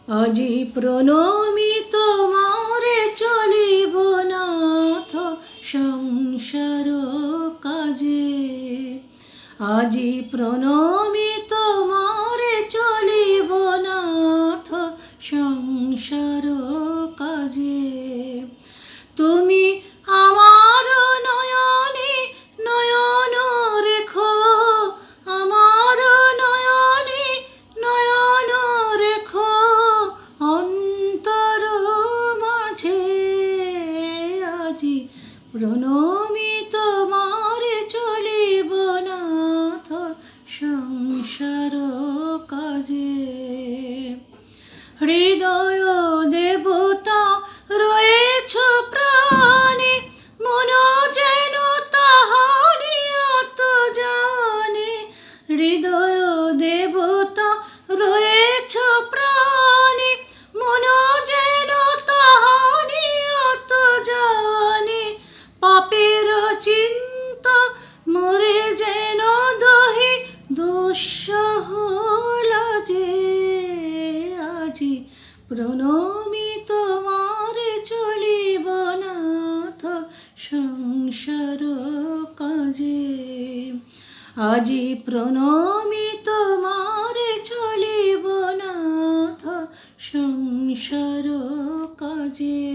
আজি প্রণমি তোমারে চলিব নাথ সংসার কাজে। আজি প্রণমি তোমারে চলিব নাথ সংসার কাজে। তুমি আমার নয়নে নয়ন রেখো, আমার নয়নে নয়ন রেখো অন্তর মাঝে। আজি প্রণমি তোমারে চলিব নাথ সংসার কাজে। হৃদয় দেবতা রয়েছ প্রাণে, মন যেন তাহারি অত জানে। হৃদয় দেবতা রয়েছ প্রাণে, মন যেন তাহারি অত জানে। পাপের চিন্তা মরে যেন দহে দুঃসহ লাজে। আজি প্রণমি তোমারে চলিব নাথ সংসার কাজে। আজি প্রণমি তোমারে চলিব নাথ সংসার কাজে।